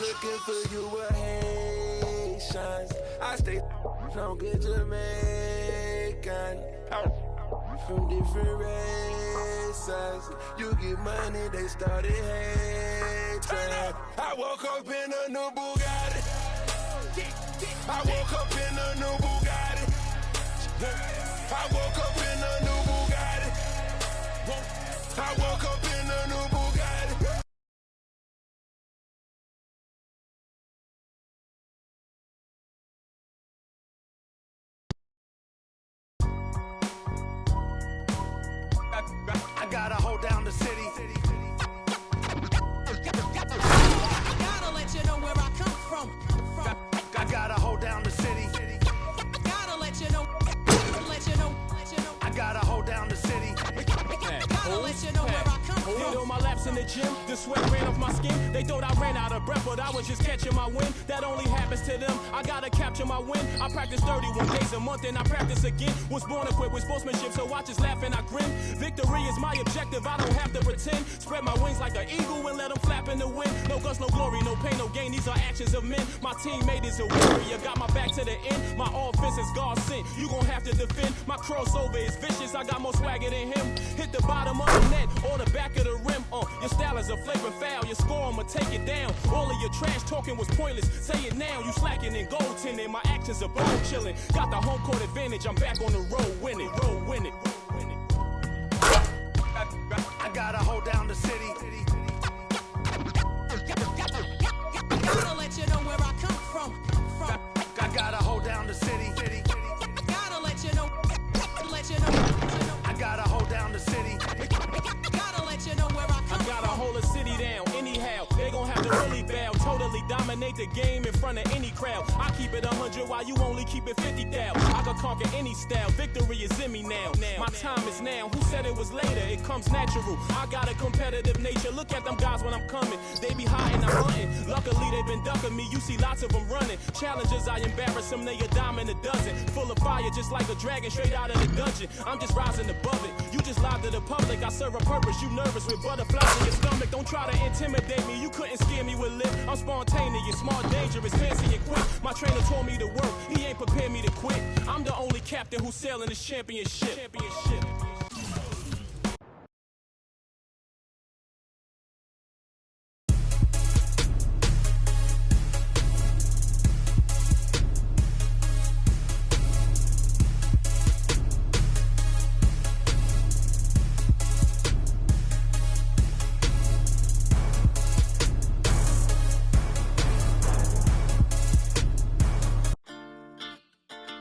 looking for you with Haitians. I stay on good Jamaican. From different races. You get money, they started hating. I woke up in a new Bugatti. I woke up in a new Bugatti. I woke up in a new Bugatti. I woke up in a new Bugatti. I gotta hold down the city. I gotta let you know where I come from. I gotta hold down the city. I gotta let you know. I gotta hold down the city. Gotta let you know where I come from. Hit on my laps in the gym, the sweat ran off my skin. They thought I ran out of breath, but I was just catching my wind. That only happens to them. I gotta capture my win. I practice 31 days a month and I practice again. Was born equipped with sportsmanship, so I just laugh and I grin. Victory is my objective, I don't have to pretend. Spread my wings like an eagle and let them flap in the wind. No guts, no glory, no pain, no gain. These are actions of men. My teammate is a warrior, got my back to the end. My offense is God sent. You gon' have to defend. My crossover is vicious, I got more swagger than him. Hit the bottom of the net or the back of the rim. Your style is a flavor foul. Your score, I'ma take it down. All of your trash talking was pointless. Say it now. You slacking in goaltending. My actions are bone chilling. Got the home court advantage. I'm back on the road winning. I gotta hold down the city. I gotta let you know where I come from. I gotta hold down the city. I gotta let you know. I gotta hold down the city. Gotta let you know where I come I gotta from. hold a city down anyhow. They gon' have to really bow. Totally dominate the game in front of any crowd. I keep it 100 while you only keep it 50 thou. I can conquer any style. Victory is in me now. My time is now. Who said it was later? It comes natural. I got a competitive nature. Look at them guys when I'm coming. They be hot and I'm hunting. Luckily they been ducking me. You see lots of them running. Challenges, I embarrass them. They a dime in a dozen. Full of fire just like a dragon straight out of the dungeon. I'm just rising above it. You just lied to the public. I serve a purpose. You nervous with butterflies in your stomach. Don't try to intimidate me. You couldn't scare me with lip. I'm spontaneous, smart, dangerous, fancy and quick. My trainer told me to work. He ain't prepared me to quit. I'm the only captain who's sailing this championship.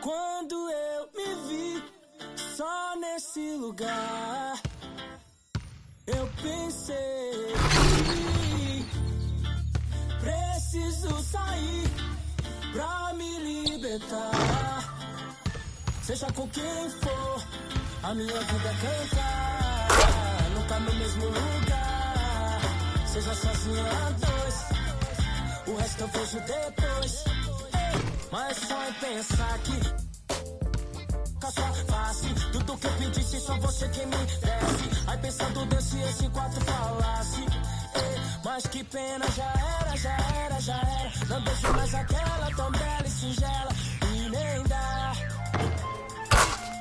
Quando eu me vi só nesse lugar, eu pensei que preciso sair pra me libertar. Seja com quem for, a minha vida é cantar. Nunca no mesmo lugar, seja sozinho a dois, o resto eu vejo depois. Mas só em pensar que com a sua face, tudo que eu pedisse, só você que me desse. Aí pensando Deus se esse quarto falasse, mas que pena, já era. Não deixo mais aquela tão bela e singela, e nem dá.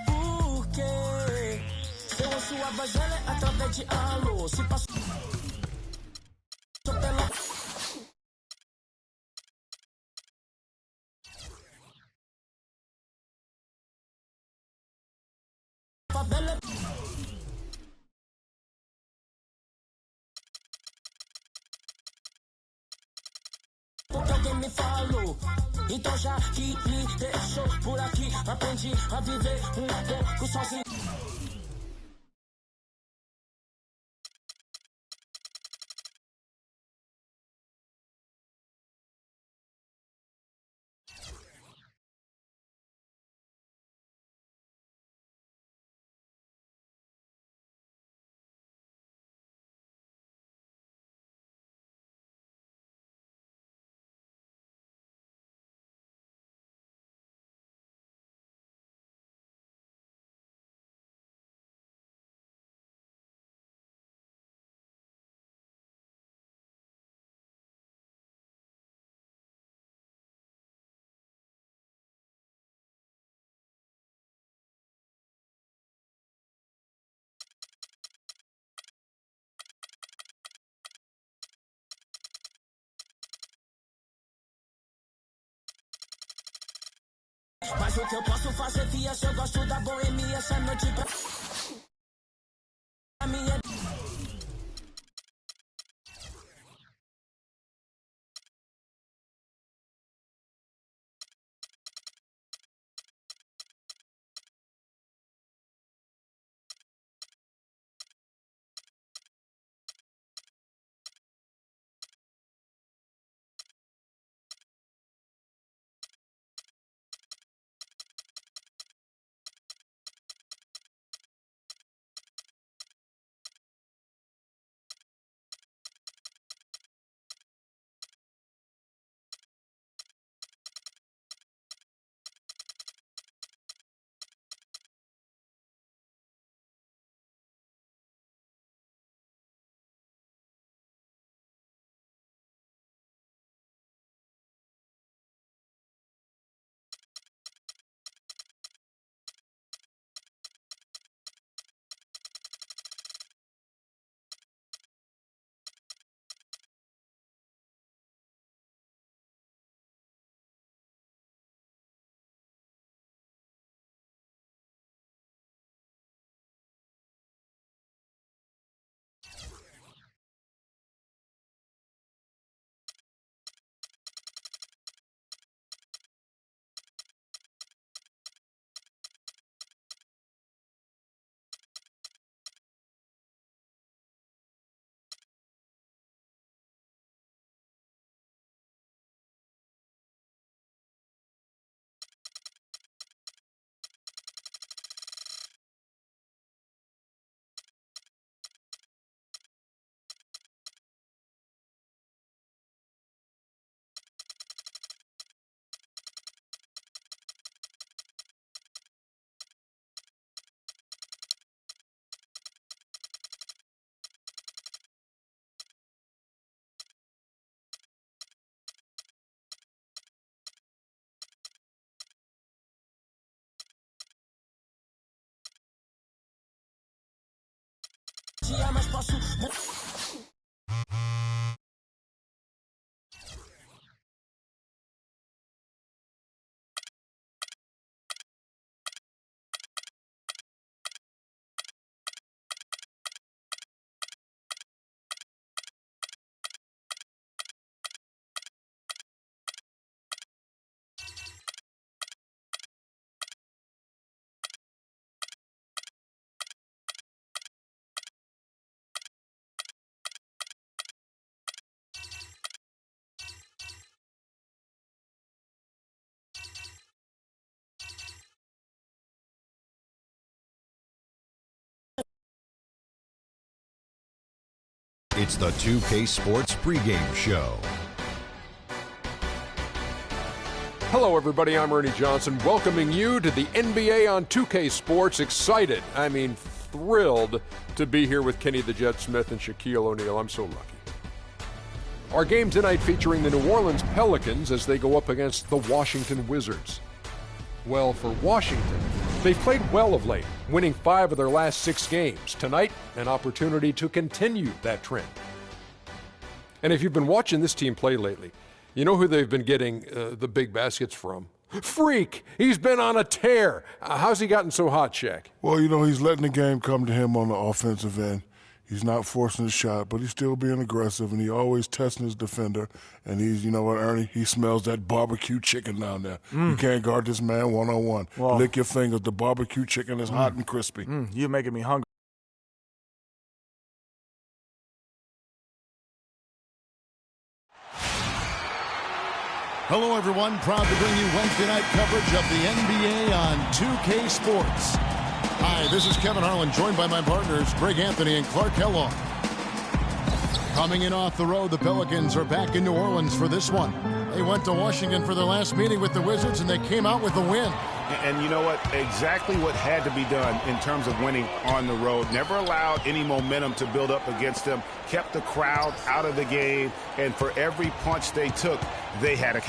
Porque eu ouço a voz dela através de alô. Se passou pela favela. Porque alguém me falou, então já que me deixou por aqui, aprendi a viver um pouco sozinho. Mas o que eu posso fazer, fia, se eu gosto da boemia, essa noite pra mim é... Mas posso... It's the 2K Sports pregame show. Hello, everybody. I'm Ernie Johnson, welcoming you to the NBA on 2K Sports. Excited, thrilled to be here with Kenny the Jet Smith and Shaquille O'Neal. I'm so lucky. Our game tonight featuring the New Orleans Pelicans as they go up against the Washington Wizards. Well, for Washington, they've played well of late, winning 5 of their last 6 games. Tonight, an opportunity to continue that trend. And if you've been watching this team play lately, you know who they've been getting the big baskets from? Freak! He's been on a tear. How's he gotten so hot, Shaq? Well, he's letting the game come to him on the offensive end. He's not forcing the shot, but he's still being aggressive, and he's always testing his defender. And he's, you know what, Ernie? He smells that barbecue chicken down there. You can't guard this man one-on-one. Well, lick your fingers. The barbecue chicken is hot and crispy. You're making me hungry. Hello, everyone. Proud to bring you Wednesday night coverage of the NBA on 2K Sports. Hi, this is Kevin Harlan, joined by my partners, Greg Anthony and Clark Kellogg. Coming in off the road, the Pelicans are back in New Orleans for this one. They went to Washington for their last meeting with the Wizards, and they came out with a win. And you know what? Exactly what had to be done in terms of winning on the road. Never allowed any momentum to build up against them. Kept the crowd out of the game. And for every punch they took, they had a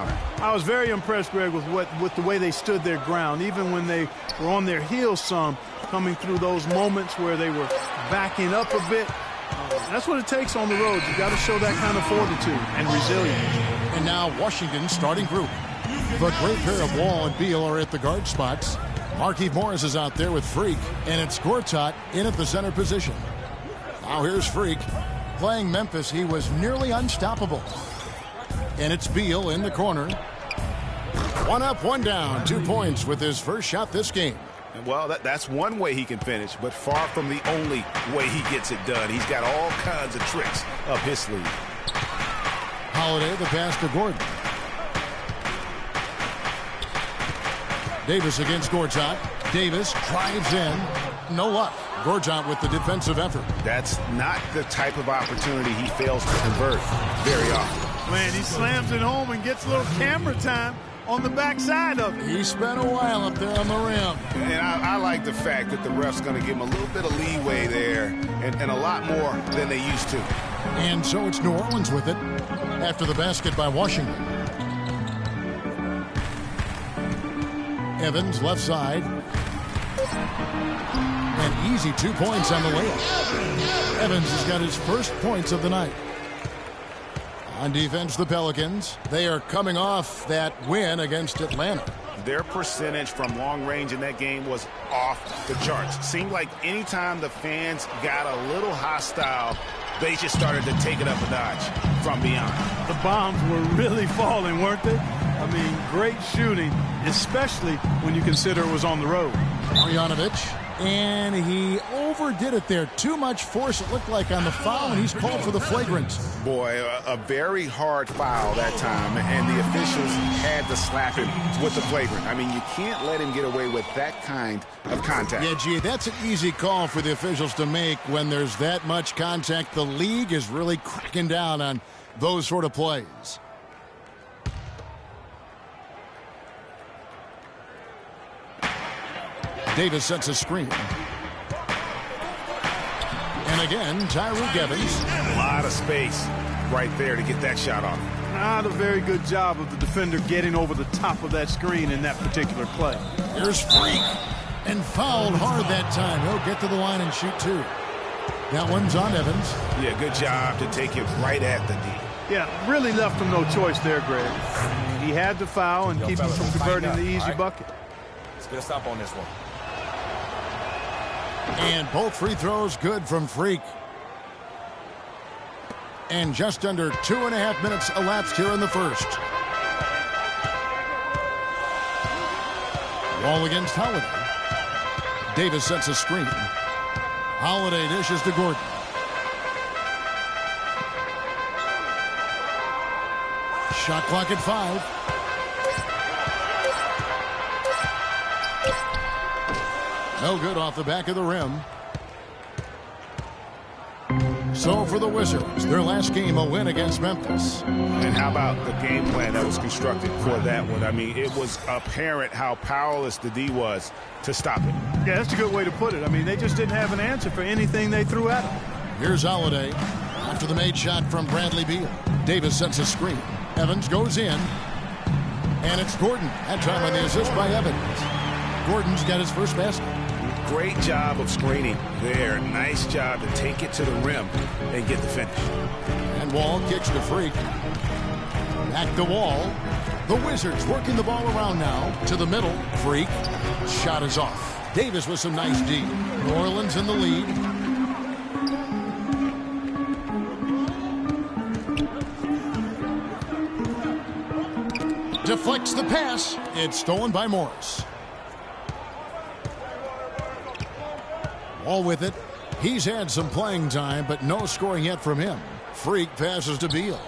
I was very impressed, Greg, with the way they stood their ground, even when they were on their heels some, coming through those moments where they were backing up a bit. That's what it takes on the road. You got to show that kind of fortitude and resilience. And now Washington's starting group. The great pair of Wall and Beal are at the guard spots. Markieff Morris is out there with Freak, and it's Gortat in at the center position. Now here's Freak. Playing Memphis, he was nearly unstoppable. And it's Beal in the corner. One up, one down. 2 points with his first shot this game. Well, that's one way he can finish, but far from the only way he gets it done. He's got all kinds of tricks up his sleeve. Holiday, the pass to Gordon. Davis against Gortat. Davis drives in. No luck. Gortat with the defensive effort. That's not the type of opportunity he fails to convert very often. Man, he slams it home and gets a little camera time on the backside of it. He spent a while up there on the rim. And I like the fact that the ref's going to give him a little bit of leeway there and a lot more than they used to. And so it's New Orleans with it after the basket by Washington. Evans left side. An easy 2 points on the layup. Evans has got his first points of the night. On defense, the Pelicans. They are coming off that win against Atlanta. Their percentage from long range in that game was off the charts. Seemed like anytime the fans got a little hostile, they just started to take it up a notch from beyond. The bombs were really falling, weren't they? I mean, great shooting, especially when you consider it was on the road. Marjanovic, and he overdid it there. Too much force, it looked like, on the foul, and he's called for the flagrant. Boy, a very hard foul that time, and the officials had to slap him with the flagrant. I mean, you can't let him get away with that kind of contact. Yeah, gee, that's an easy call for the officials to make when there's that much contact. The league is really cracking down on those sort of plays. Davis sets a screen. And again, Tyreke Evans. A lot of space right there to get that shot off. Not a very good job of the defender getting over the top of that screen in that particular play. Here's Freak. And fouled hard that time. He'll get to the line and shoot two. That one's on Evans. Yeah, good job to take it right at the D. Yeah, really left him no choice there, Greg. He had to foul and keep him from converting the easy bucket. Let's get a stop on this one. And both free throws good from Freak. And just under 2.5 minutes elapsed here in the first. Wall against Holiday. Davis sets a screen. Holiday dishes to Gordon. Shot clock at 5. No good off the back of the rim. So for the Wizards, their last game, a win against Memphis. And how about the game plan that was constructed for that one? I mean, it was apparent how powerless the D was to stop it. Yeah, that's a good way to put it. I mean, they just didn't have an answer for anything they threw at him. Here's Holiday after the made shot from Bradley Beal. Davis sets a screen. Evans goes in. And it's Gordon. That time on the assist by Evans. Gordon's got his first basket. Great job of screening there. Nice job to take it to the rim and get the finish. And Wall kicks to Freak. Back to Wall. The Wizards working the ball around now. To the middle. Freak. Shot is off. Davis with some nice D. New Orleans in the lead. Deflects the pass. It's stolen by Morris. Wall with it. He's had some playing time, but no scoring yet from him. Freak passes to Beal.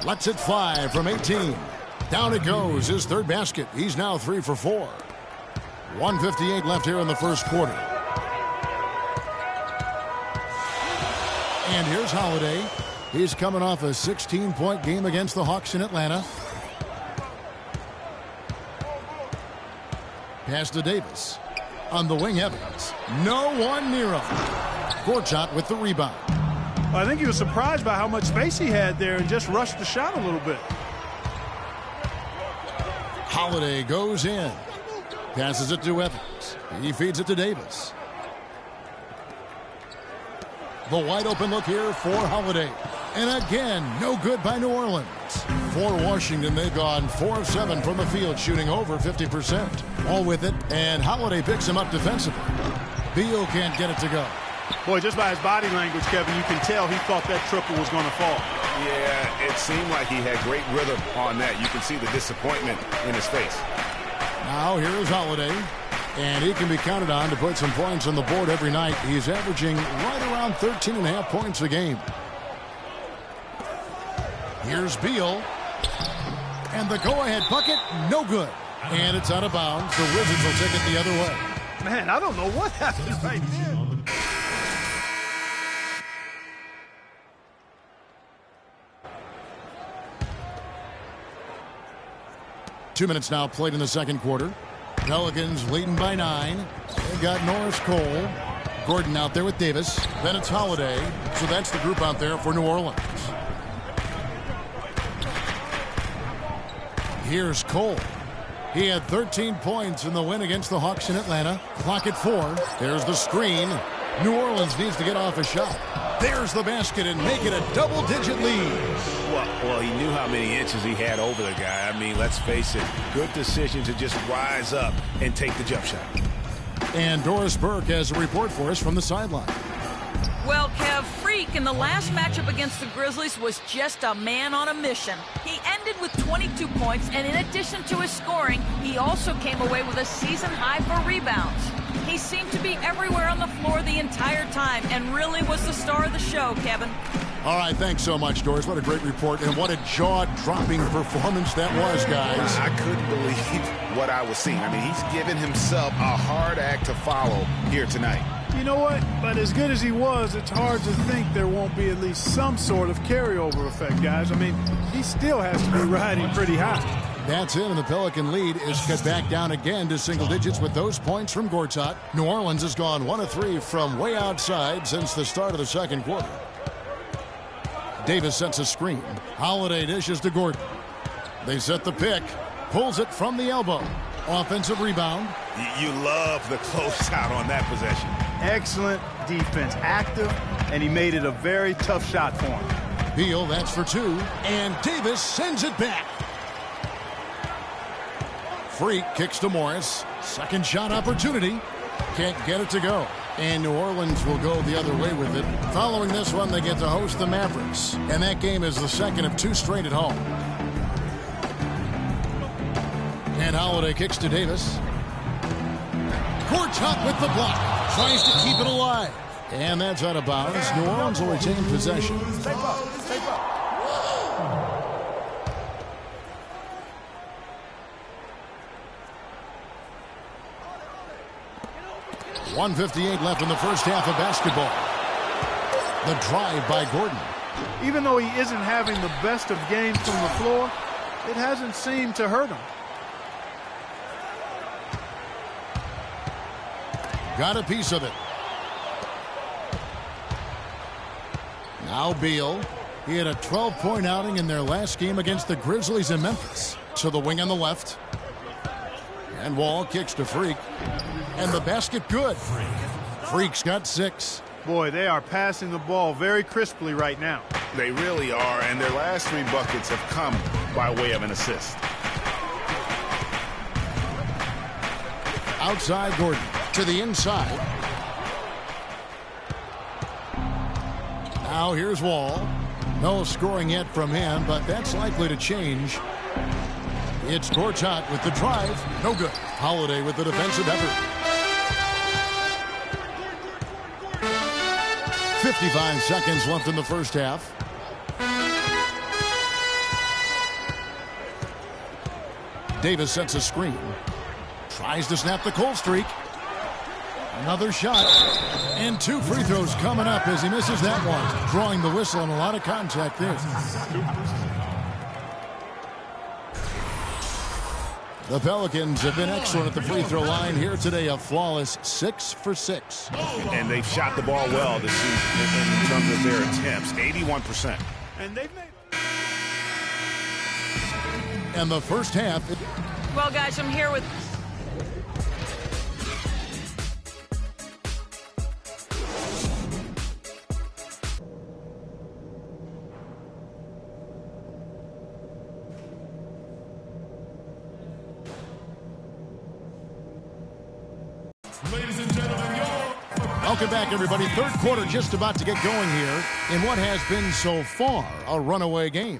Lets it fly from 18. Down it goes, his third basket. He's now 3 for 4. 1:58 left here in the first quarter. And here's Holiday. He's coming off a 16-point game against the Hawks in Atlanta. Pass to Davis. On the wing, Evans. No one near him. Gortat with the rebound. I think he was surprised by how much space he had there and just rushed the shot a little bit. Holiday goes in. Passes it to Evans. He feeds it to Davis. The wide open look here for Holiday. And again, no good by New Orleans. For Washington, they've gone 4 of 7 from the field, shooting over 50%. All with it, and Holiday picks him up defensively. Beal can't get it to go. Boy, just by his body language, Kevin, you can tell he thought that triple was going to fall. Yeah, it seemed like he had great rhythm on that. You can see the disappointment in his face. Now here is Holiday, and he can be counted on to put some points on the board every night. He's averaging right around 13.5 points a game. Here's Beal, and the go-ahead bucket, no good. And it's out of bounds. The Wizards will take it the other way. Man, I don't know what happened right there. 2 minutes now played in the second quarter. Pelicans leading by 9. They've got Norris Cole. Gordon out there with Davis. Then it's Holiday. So that's the group out there for New Orleans. Here's Cole. He had 13 points in the win against the Hawks in Atlanta. Clock at 4. There's the screen. New Orleans needs to get off a shot. There's the basket and make it a double-digit lead. Well, he knew how many inches he had over the guy. I mean, let's face it, good decision to just rise up and take the jump shot. And Doris Burke has a report for us from the sideline. Well, Kev, Freak in the last matchup against the Grizzlies was just a man on a mission. He ended with 22 points, and in addition to his scoring, he also came away with a season high for rebounds. He seemed to be everywhere on the floor the entire time and really was the star of the show, Kevin. All right, thanks so much, Doris. What a great report, and what a jaw-dropping performance that was, guys. I couldn't believe what I was seeing. I mean, he's given himself a hard act to follow here tonight. You know what? But as good as he was, it's hard to think there won't be at least some sort of carryover effect, guys. I mean, he still has to be riding pretty high. That's it, and the Pelican lead is cut back down again to single digits with those points from Gortat. New Orleans has gone 1 of 3 from way outside since the start of the second quarter. Davis sets a screen. Holiday dishes to Gordon. They set the pick. Pulls it from the elbow. Offensive rebound. You love the closeout on that possession. Excellent defense. Active, and he made it a very tough shot for him. Beal, that's for 2. And Davis sends it back. Freak kicks to Morris. Second shot opportunity. Can't get it to go. And New Orleans will go the other way with it. Following this one, they get to host the Mavericks. And that game is the second of 2 straight at home. And Holiday kicks to Davis. Gortat with the block. Tries to keep it alive. And that's out of bounds. New Orleans will retain possession. Stay up. 1:58 left in the first half of basketball. The drive by Gordon. Even though he isn't having the best of games from the floor, it hasn't seemed to hurt him. Got a piece of it. Now Beal. He had a 12-point outing in their last game against the Grizzlies in Memphis. To the wing on the left. And Wall kicks to Freak. And the basket good. Freak's got 6. Boy, they are passing the ball very crisply right now. They really are, and their last 3 buckets have come by way of an assist. Outside Gordon. To the inside. Now here's Wall. No scoring yet from him, but that's likely to change. It's Gortat with the drive. No good. Holiday with the defensive effort. 55 seconds left in the first half. Davis sets a screen. Tries to snap the cold streak. Another shot. And 2 free throws coming up as he misses that one. Drawing the whistle and a lot of contact there. The Pelicans have been excellent at the free throw line here today. A flawless 6 for 6. And they've shot the ball well this season in terms of their attempts. 81%. And they've made... And the first half... Well, guys, I'm here with... Ladies and gentlemen, welcome back, everybody. Third quarter just about to get going here in what has been so far a runaway game.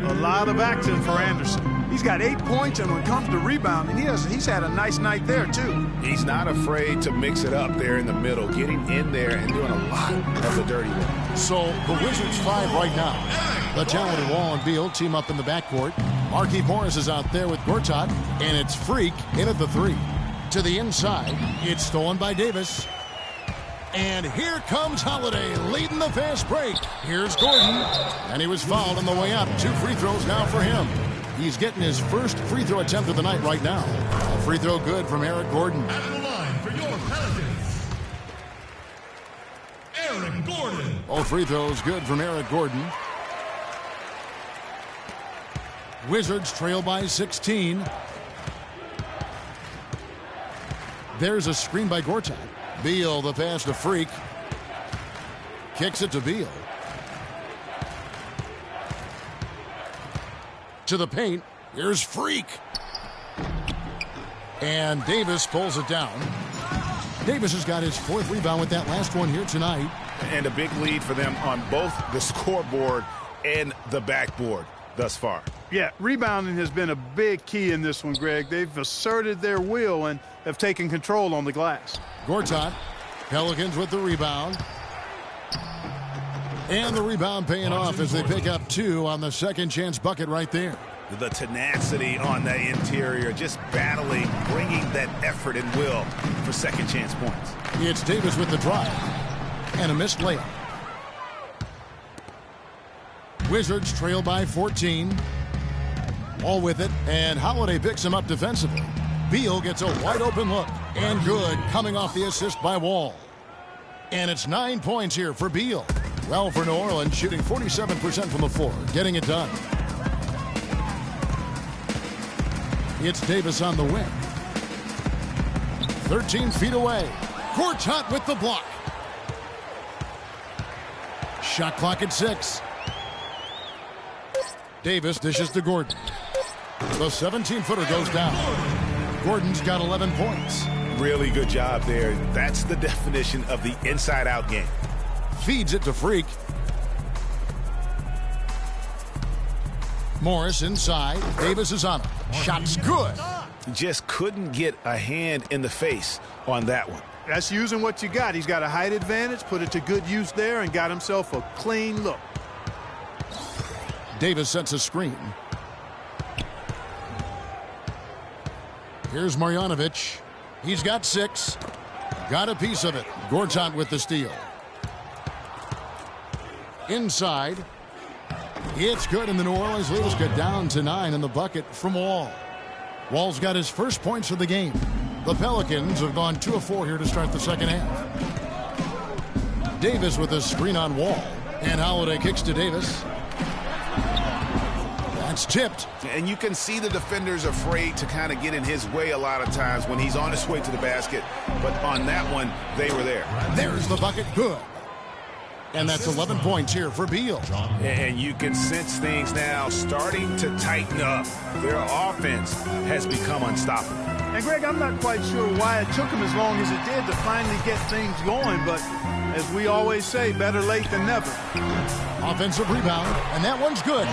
A lot of action for Anderson. He's got 8 points, and when it comes to rebounding, he's had a nice night there, too. He's not afraid to mix it up there in the middle, getting in there and doing a lot of the dirty work. So the Wizards 5 right now. The talented Wall and Beal team up in the backcourt. Marquise Morris is out there with Gortat, and it's Freak in at the 3. To the inside, it's stolen by Davis. And here comes Holiday leading the fast break. Here's Gordon, and he was fouled on the way up. 2 free throws now for him. He's getting his first free throw attempt of the night right now. A free throw good from Eric Gordon. At the line for your Pelicans, Eric Gordon. All free throws good from Eric Gordon. Wizards trail by 16. There's a screen by Gortat. Beal, the pass to Freak. Kicks it to Beal. To the paint. Here's Freak. And Davis pulls it down. Davis has got his 4th rebound with that last one here tonight. And a big lead for them on both the scoreboard and the backboard thus far. Yeah, rebounding has been a big key in this one, Greg. They've asserted their will and have taken control on the glass. Gortat, Pelicans with the rebound. And the rebound paying off as they pick up 2 on the second chance bucket right there. The tenacity on the interior, just battling, bringing that effort and will for second chance points. It's Davis with the drive. And a missed layup. Wizards trail by 14. All with it, and Holiday picks him up defensively. Beal gets a wide open look, and good, coming off the assist by Wall. And it's 9 points here for Beal. Well for New Orleans, shooting 47% from the floor, getting it done. It's Davis on the wing. 13 feet away. Gortat with the block. Shot clock at 6. Davis dishes to Gordon. The 17-footer goes down. Gordon's got 11 points. Really good job there. That's the definition of the inside-out game. Feeds it to Freak. Morris inside. Davis is on him. Shot's good. Just couldn't get a hand in the face on that one. That's using what you got. He's got a height advantage, put it to good use there, and got himself a clean look. Davis sets a screen. Here's Marjanovic. He's got 6. Got a piece of it. Gortat with the steal. Inside. It's good, and the New Orleans Leaders get down to 9 in the bucket from Wall. Wall's got his first points of the game. The Pelicans have gone 2 of 4 here to start the second half. Davis with a screen on Wall. And Holiday kicks to Davis. That's tipped. And you can see the defenders afraid to kind of get in his way a lot of times when he's on his way to the basket. But on that one, they were there. There's the bucket. Good. And that's 11 points here for Beal. And you can sense things now starting to tighten up. Their offense has become unstoppable. And, Greg, I'm not quite sure why it took him as long as it did to finally get things going. But as we always say, better late than never. Offensive rebound, and that one's good.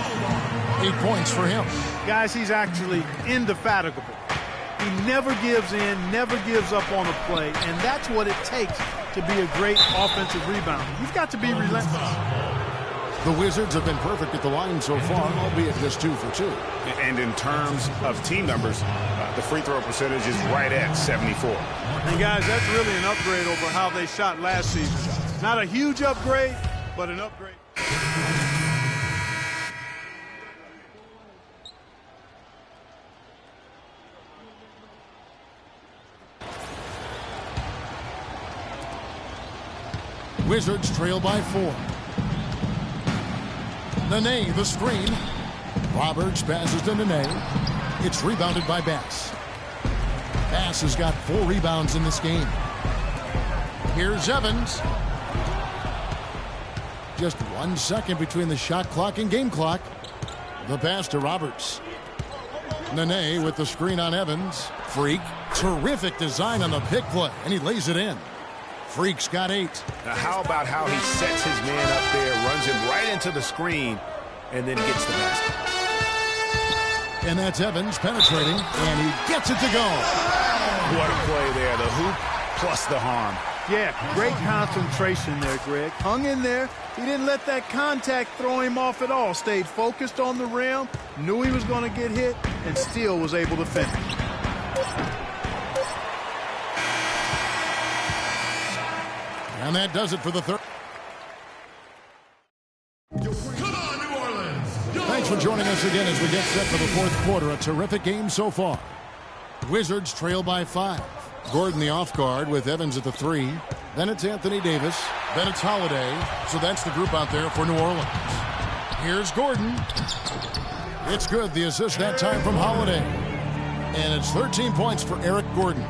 8 points for him. Guys, he's actually indefatigable. He never gives in, never gives up on a play, and that's what it takes to be a great offensive rebounder. You've got to be relentless. The Wizards have been perfect at the line so far, albeit just 2 for 2. And in terms of team numbers, the free throw percentage is right at 74. And, guys, that's really an upgrade over how they shot last season. Not a huge upgrade, but an upgrade. Wizards trail by 4. Nene, the screen. Roberts passes to Nene. It's rebounded by Bass. Bass has got 4 rebounds in this game. Here's Evans. Just 1 second between the shot clock and game clock. The pass to Roberts. Nene with the screen on Evans. Freak. Terrific design on the pick play, and he lays it in. Freak's got 8. Now how about how he sets his man up there, runs him right into the screen, and then gets the basket. And that's Evans penetrating, and he gets it to go. What a play there. The hoop plus the harm. Yeah, great concentration there, Greg. Hung in there. He didn't let that contact throw him off at all. Stayed focused on the rim, knew he was going to get hit, and still was able to finish. And that does it for the third. Come on, New Orleans! Thanks for joining us again as we get set for the fourth quarter. A terrific game so far. Wizards trail by 5. Gordon the off guard with Evans at the 3. Then it's Anthony Davis. Then it's Holiday. So that's the group out there for New Orleans. Here's Gordon. It's good. The assist that time from Holiday. And it's 13 points for Eric Gordon.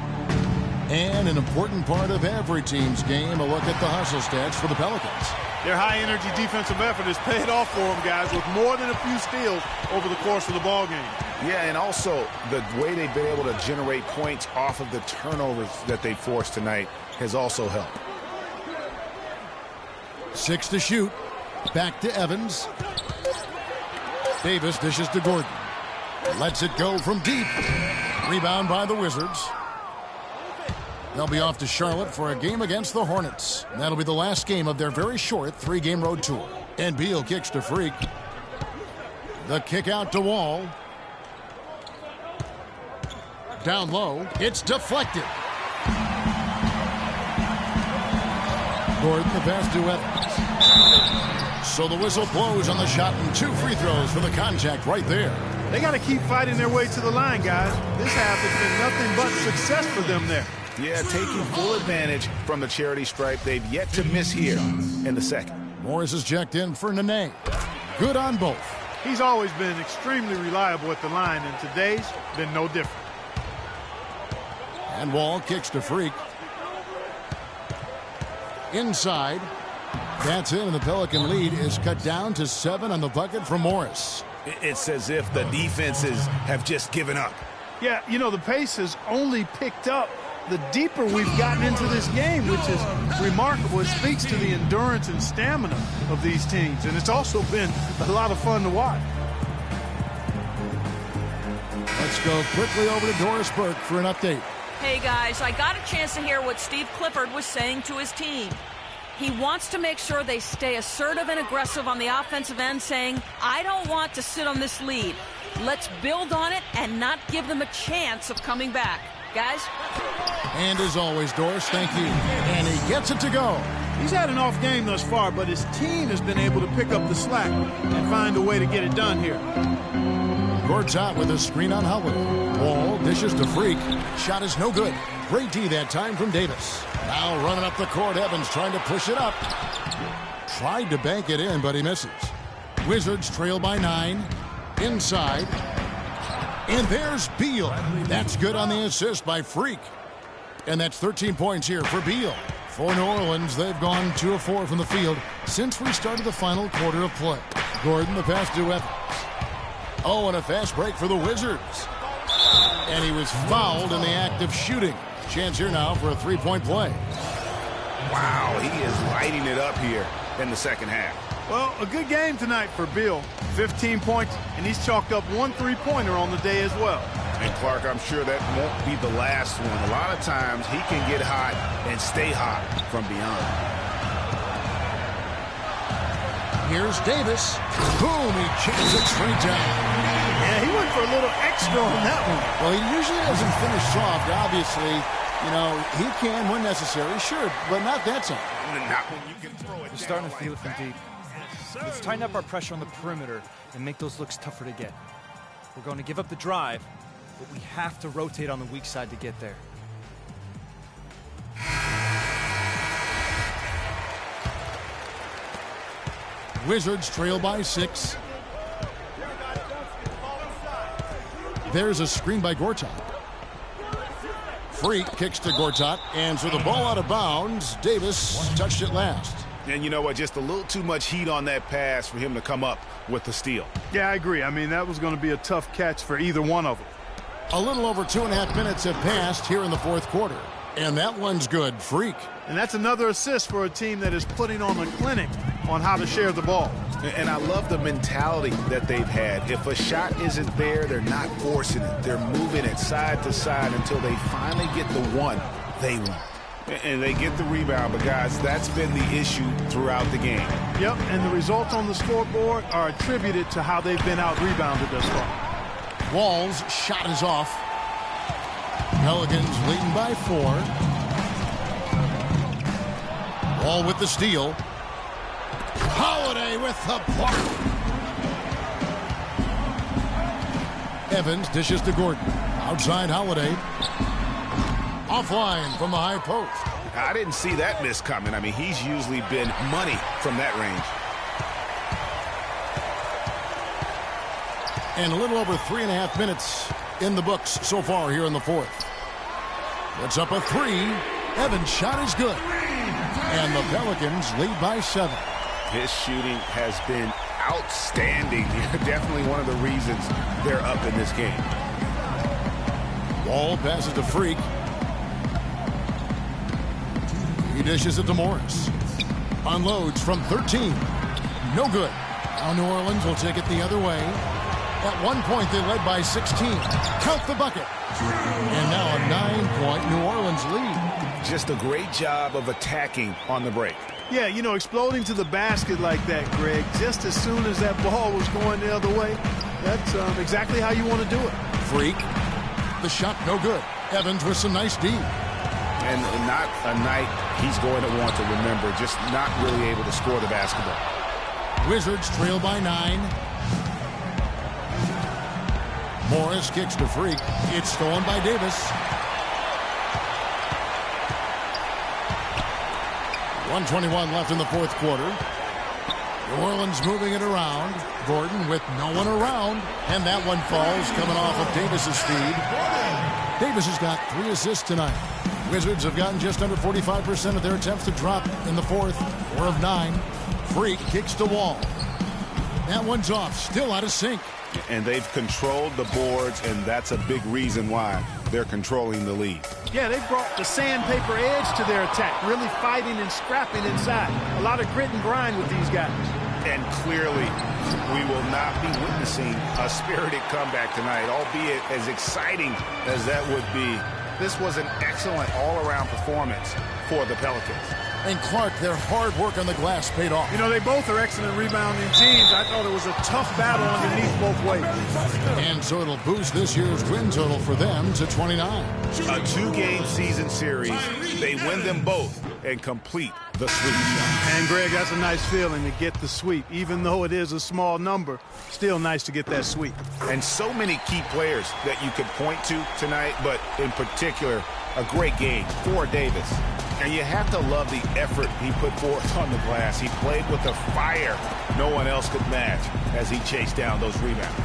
And an important part of every team's game, a look at the hustle stats for the Pelicans. Their high-energy defensive effort has paid off for them, guys, with more than a few steals over the course of the ball game. Yeah, and also the way they've been able to generate points off of the turnovers that they forced tonight has also helped. 6 to shoot. Back to Evans. Davis dishes to Gordon. Lets it go from deep. Rebound by the Wizards. They'll be off to Charlotte for a game against the Hornets. That'll be the last game of their very short 3-game road tour. And Beal kicks to Freak. The kick out to Wall. Down low. It's deflected. Gordon the pass to Evans. So the whistle blows on the shot and 2 free throws for the contact right there. They got to keep fighting their way to the line, guys. This half has been nothing but success for them there. Yeah, taking full advantage from the charity stripe. They've yet to miss here in the second. Morris is checked in for Nene. Good on both. He's always been extremely reliable at the line, and today's been no different. And Wall kicks to Freak. Inside. That's in, and the Pelican lead is cut down to 7 on the bucket for Morris. It's as if the defenses have just given up. Yeah, you know, the pace has only picked up the deeper we've gotten into this game, which is remarkable. It speaks to the endurance and stamina of these teams, and it's also been a lot of fun to watch. Let's go quickly over to Doris Burke for an update. Hey guys, I got a chance to hear what Steve Clifford was saying to his team. He wants to make sure they stay assertive and aggressive on the offensive end, saying, I don't want to sit on this lead. Let's build on it and not give them a chance of coming back. Guys? And as always, Doris, thank you. And he gets it to go. He's had an off game thus far, but his team has been able to pick up the slack and find a way to get it done here. Gord's out with a screen on Howard. Wall dishes to Freak. Shot is no good. Great D that time from Davis. Now running up the court, Evans trying to push it up. Tried to bank it in, but he misses. Wizards trail by 9. Inside. And there's Beal. That's good on the assist by Freak. And that's 13 points here for Beal. For New Orleans, they've gone 2 of 4 from the field since we started the final quarter of play. Gordon the pass to Evans. Oh, and a fast break for the Wizards. And he was fouled in the act of shooting. Chance here now for a 3-point play. Wow, he is lighting it up here in the second half. Well, a good game tonight for Bill. 15 points, and he's chalked up 1 3-pointer on the day as well. And Clark, I'm sure that won't be the last one. A lot of times he can get hot and stay hot from beyond. Here's Davis. Boom, he checks it straight down. Yeah, he went for a little extra on that one. Well, he usually doesn't finish soft, obviously. You know, he can when necessary, sure, but not that time. Not when you can throw it. We're starting to feel it from deep. Let's tighten up our pressure on the perimeter and make those looks tougher to get. We're going to give up the drive, but we have to rotate on the weak side to get there. Wizards trail by 6. There's a screen by Gortat. Freak kicks to Gortat, and so the ball out of bounds. Davis touched it last. And you know what? Just a little too much heat on that pass for him to come up with the steal. Yeah, I agree. I mean, that was going to be a tough catch for either one of them. A little over 2.5 minutes have passed here in the fourth quarter. And that one's good. Freak. And that's another assist for a team that is putting on a clinic on how to share the ball. And I love the mentality that they've had. If a shot isn't there, they're not forcing it. They're moving it side to side until they finally get the one they want. And they get the rebound, but guys, that's been the issue throughout the game. Yep, and the results on the scoreboard are attributed to how they've been out-rebounded thus far. Wall's shot is off. Pelicans leading by 4. Wall with the steal. Holiday with the block. Evans dishes to Gordon. Outside Holiday. Offline from the high post. I didn't see that miss coming. I mean, he's usually been money from that range. And a little over 3.5 minutes in the books so far here in the fourth. It's up a 3. Evans' shot is good. And the Pelicans lead by 7. His shooting has been outstanding. Definitely one of the reasons they're up in this game. Wall passes to Freak. He dishes it to Morris. Unloads from 13. No good. Now New Orleans will take it the other way. At one point, they led by 16. Count the bucket. And now a 9-point New Orleans lead. Just a great job of attacking on the break. Yeah, you know, exploding to the basket like that, Greg, just as soon as that ball was going the other way, that's exactly how you want to do it. Freak. The shot no good. Evans with some nice D. And not a night he's going to want to remember, just not really able to score the basketball. Wizards trail by 9. Morris kicks to Freak. It's stolen by Davis. 1:21 left in the fourth quarter. New Orleans moving it around. Gordon with no one around. And that one falls coming off of Davis's speed. Davis has got 3 assists tonight. Wizards have gotten just under 45% of their attempts to drop in the fourth. 4 of 9. Freak kicks to Wall. That one's off. Still out of sync. And they've controlled the boards, and that's a big reason why they're controlling the lead. Yeah, they brought the sandpaper edge to their attack, really fighting and scrapping inside. A lot of grit and grind with these guys. And clearly, we will not be witnessing a spirited comeback tonight, albeit as exciting as that would be. This was an excellent all-around performance for the Pelicans. And Clark, their hard work on the glass paid off. You know, they both are excellent rebounding teams. I thought it was a tough battle underneath both ways. And so it'll boost this year's win total for them to 29. A 2-game season series. They win them both and complete the sweep. And, Greg, that's a nice feeling to get the sweep. Even though it is a small number, still nice to get that sweep. And so many key players that you could point to tonight, but in particular, a great game for Davis. And you have to love the effort he put forth on the glass. He played with a fire no one else could match as he chased down those rebounds.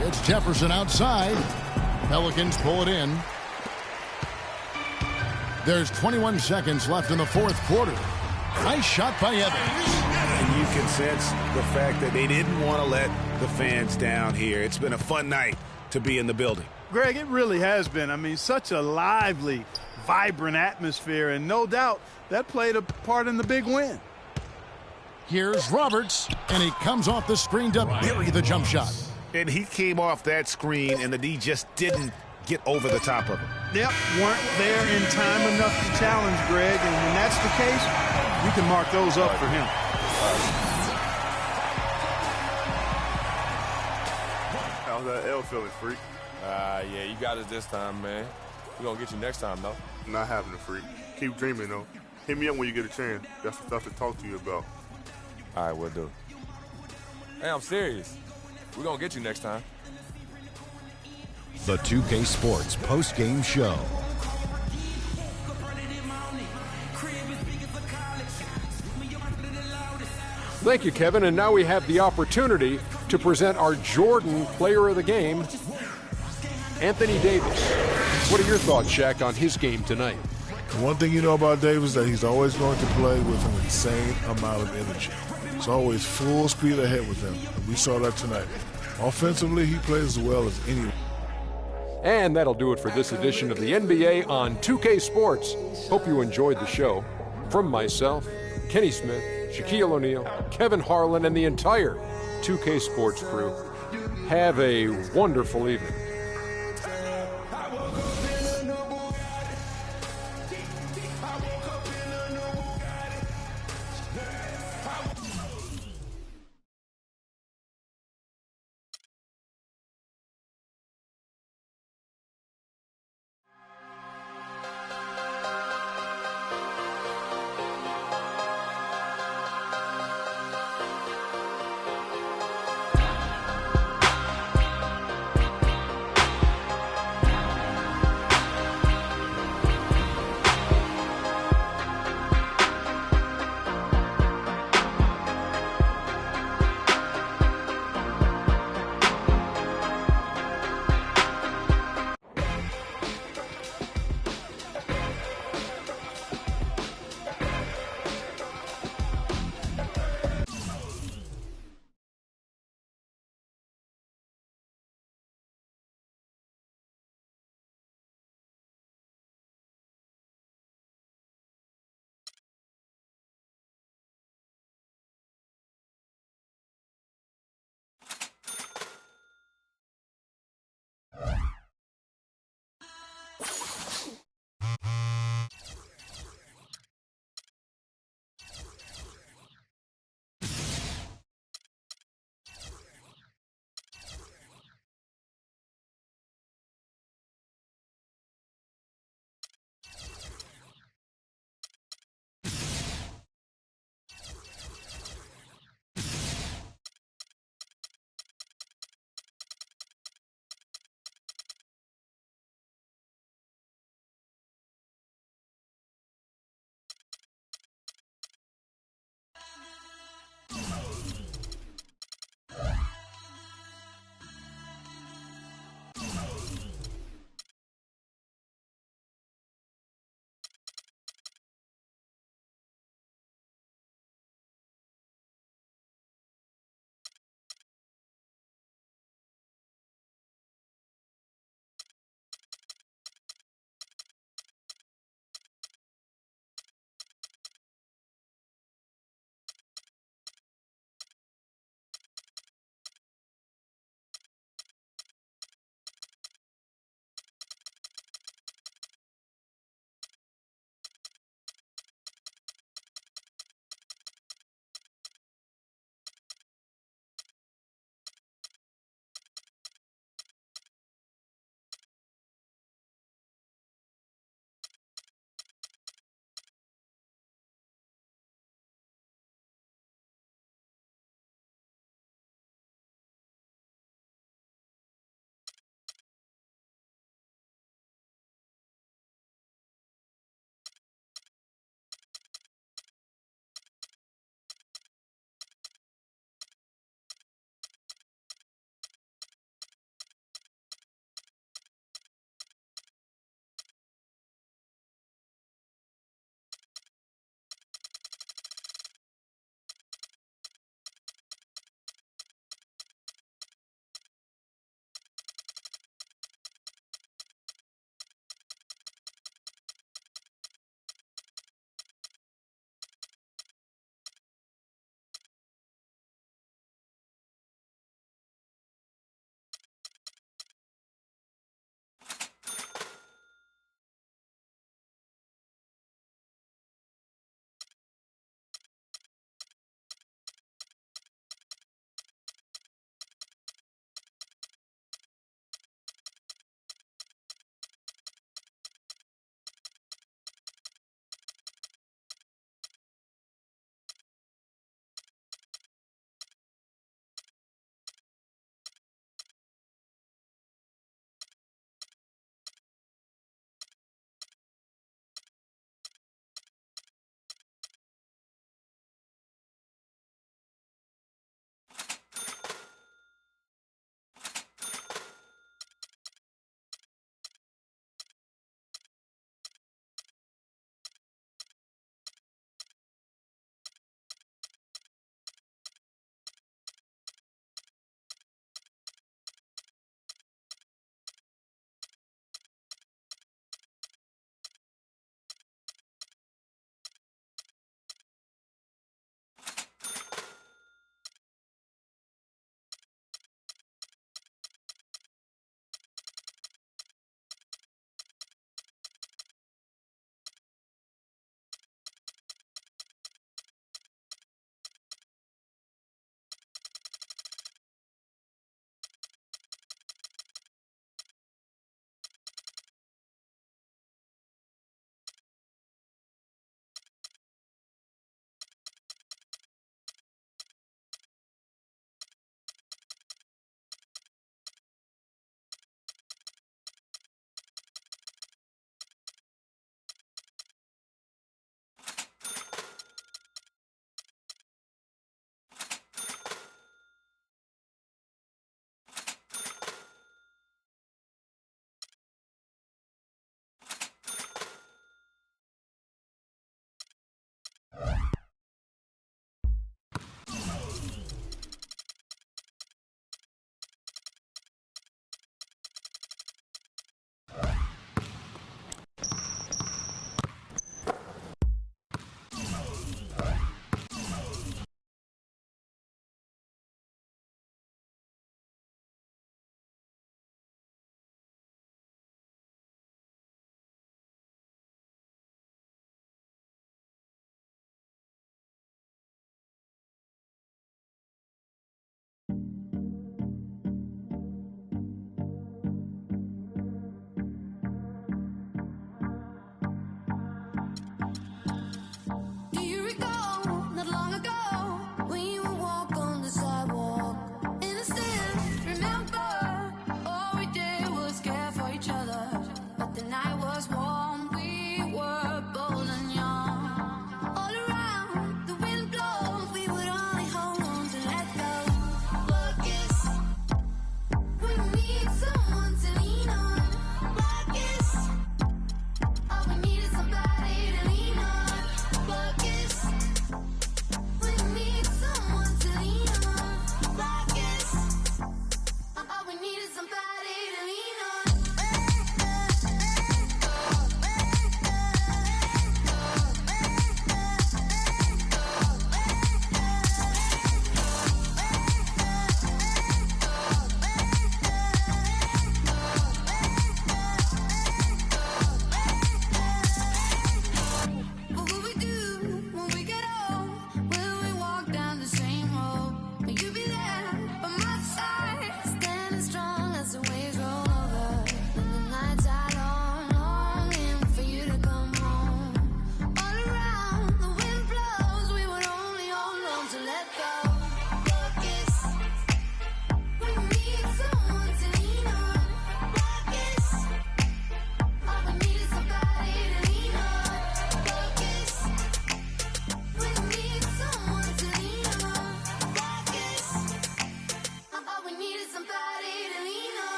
It's Jefferson outside. Pelicans pull it in. There's 21 seconds left in the fourth quarter. Nice shot by Evans. And you can sense the fact that they didn't want to let the fans down here. It's been a fun night to be in the building. Greg, it really has been. I mean, such a lively, vibrant atmosphere, and no doubt that played a part in the big win. Here's Roberts, and he comes off the screen to bury the jump shot. And he came off that screen, and the D just didn't get over the top of him. Yep, weren't there in time enough to challenge Greg, and when that's the case, you can mark those up for him. How's that L feeling, Freak? Yeah, you got us this time, man. We're going to get you next time, though. Not having a Freak. Keep dreaming, though. Hit me up when you get a chance. Got some stuff to talk to you about. All right, we'll do. Hey, I'm serious. We're going to get you next time. The 2K Sports post-game show. Thank you, Kevin. And now we have the opportunity to present our Jordan Player of the Game, Anthony Davis. What are your thoughts, Shaq, on his game tonight? One thing you know about Davis is that he's always going to play with an insane amount of energy. It's always full speed ahead with him, and we saw that tonight. Offensively, he plays as well as anyone. And that'll do it for this edition of the NBA on 2K Sports. Hope you enjoyed the show. From myself, Kenny Smith, Shaquille O'Neal, Kevin Harlan, and the entire 2K Sports crew, have a wonderful evening.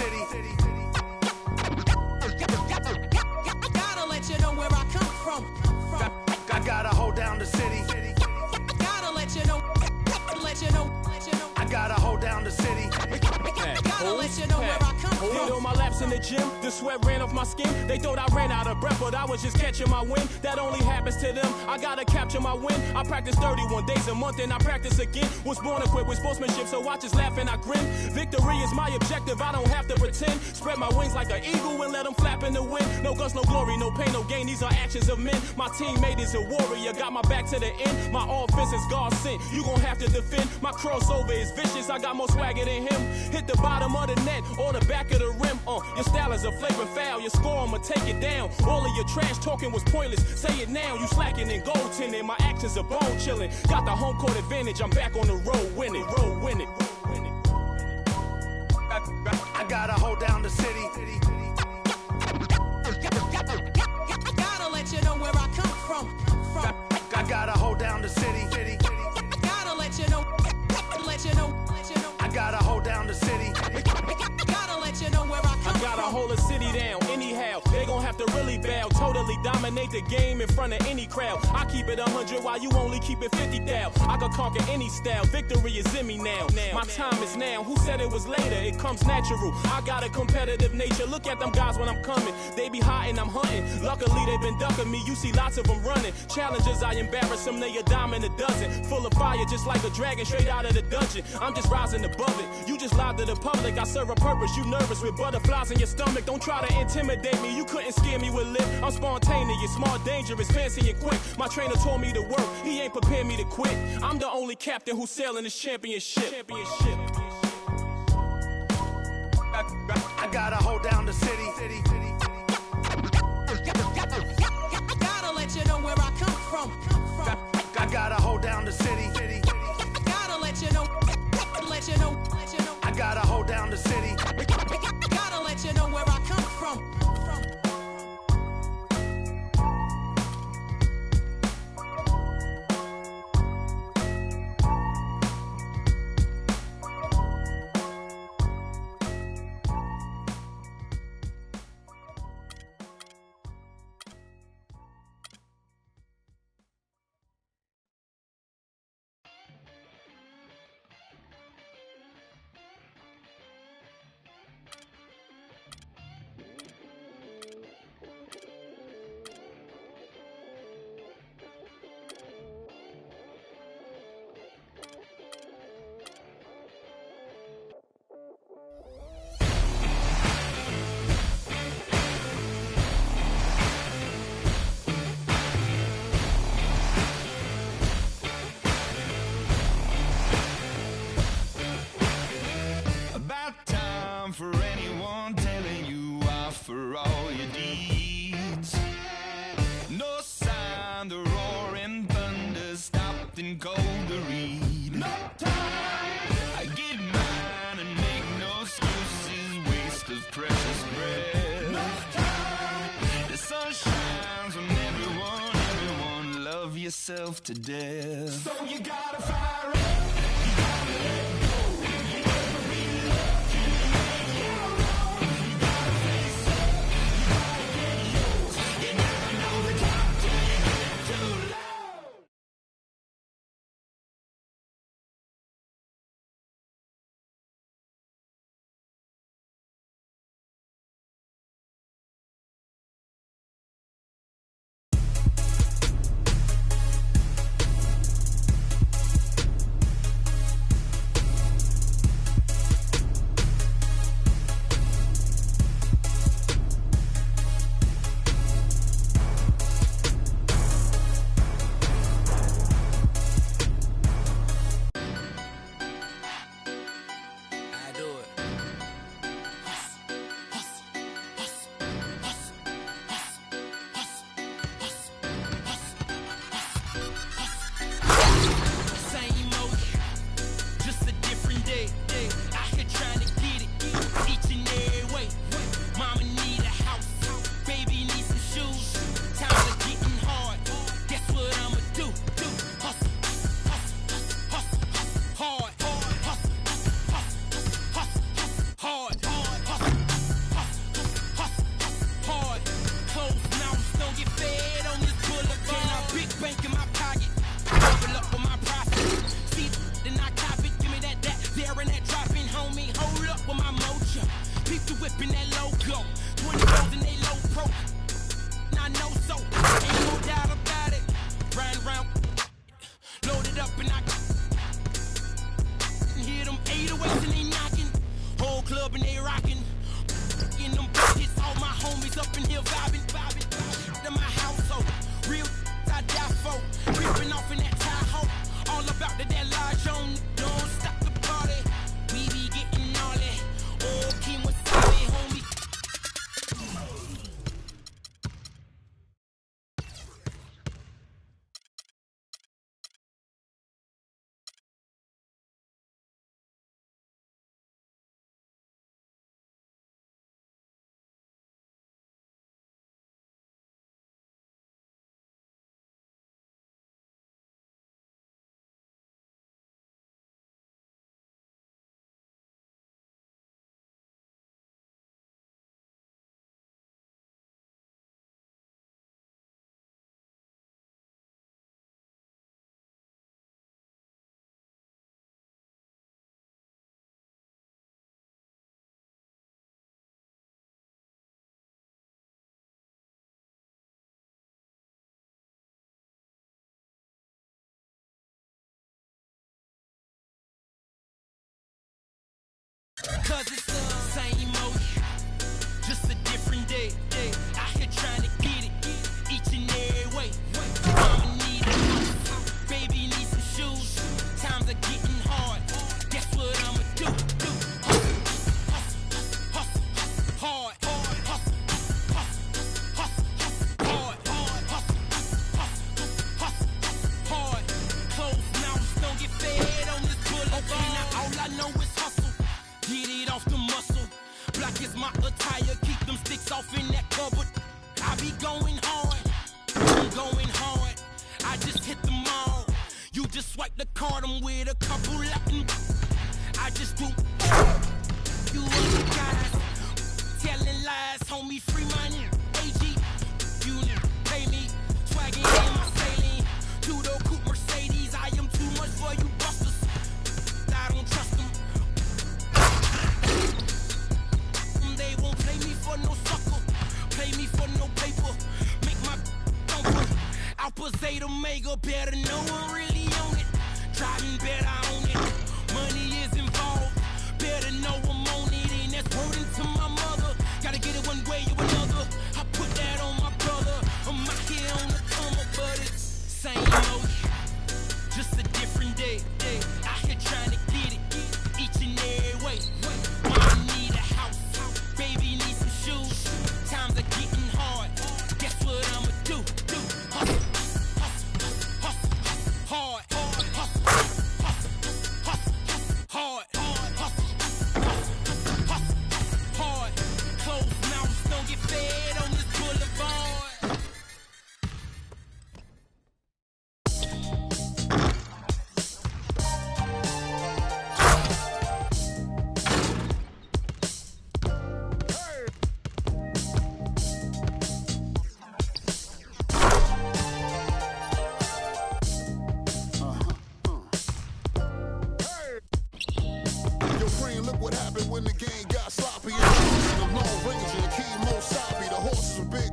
city. Gotta let you know where I come from. I gotta hold down the city. Gotta let you know. I gotta hold down the city. Gotta let you know where I come from. Did all my laps in the gym, the sweat ran off my skin. They thought I ran out of breath, but I was just catching my wind. That only happens to them. I gotta capture my win. I practice 31 days a month and I practice again. Was born equipped with sportsmanship, so I just laugh and I grin. Victory is my objective, I don't have to pretend. Spread my wings like an eagle and let them flap in the wind. No guts, no glory, no pain, no gain. These are actions of men. My teammate is a warrior, got my back to the end. My offense is God sent. You gon' have to defend. My crossover is vicious, I got more swagger than him. Hit the bottom of the net or the back of the rim. Your style is a flagrant foul. Your score, I'ma take it down. All of your trash talking was pointless. Say it now, you slacking in goaltending. My actions are bone chilling. Got the home court advantage. I'm back on the road winning. I gotta hold down the city. Gotta let you know where I come from. I gotta hold down the city. Gotta let you know. I gotta hold down the city. Gotta let you know where I come from. I gotta hold a city down anyhow. They gon' have to really bow. Totally dominate the game in front of any crowd. I keep it 100 while you only keep it 50 thou. I could conquer any style. Victory is in me now. My time is now. Who said it was later? It comes natural. I got a competitive nature. Look at them guys when I'm coming. They be hot and I'm hunting. Luckily they been ducking me. You see lots of them running. Challenges I embarrass them. They a dime in a dozen. Full of fire just like a dragon straight out of the dungeon. I'm just rising above it. You just lied to the public. I serve a purpose. You nervous with butterflies in your stomach. Don't try to intimidate me. You couldn't scare me with lip. I'm spontaneous, smart, dangerous, fancy and quick. My trainer told me to work. He ain't prepared me to quit. I'm the only captain who's sailing this championship. I gotta hold down the city. Gotta let you know where I come from. I gotta hold down the city. Gotta let you know. I gotta hold down the city. Gotta let you know where I come from. For anyone telling you off for all your deeds. No sign the roaring thunder stopped and cold to read. No time. I get mine and make no excuses, waste of precious breath. No time. The sun shines on everyone, love yourself to death. So you gotta fire up, you gotta let go. cause it's the same motion, just a different day. Out here trying to get it, each and every way. Mama need a house, baby need some shoes. Times are getting hard, guess what I'ma do? Hard, hard. Closed mouths don't get fed on this boulevard. Now all I know is hustle, get it off the muscle. Black is my attire, keep them sticks off in that cupboard. I be going hard, I'm going hard. I just hit the mall, you just swipe the card, I'm with a couple Latin. I just do you other guys telling lies, homie, free money. AG, you pay me, swagging in my saline. Two-door coupe Mercedes, I am too much for you busters. I don't trust them. They won't play me for no sucker, play me for no paper. Make my thumper. Alpha Zeta Omega, better know I'm really on it. Driving better on it. Money is involved, better know I'm on it. And that's wording to my mother. Gotta get it one way or another. I put that on my brother. I'm out here on the come up, but it's same motion, just a different day. Out here trying to get it, each and every way. Mama need a house, baby need some shoes. Times are getting hard, guess what I'ma do? Hustle, hard, hard. Closed mouths don't get fed on this boulevard. Yo, friend, look what happened when the game got sloppy. The Lone Ranger, the key Mosabi, the horses were big.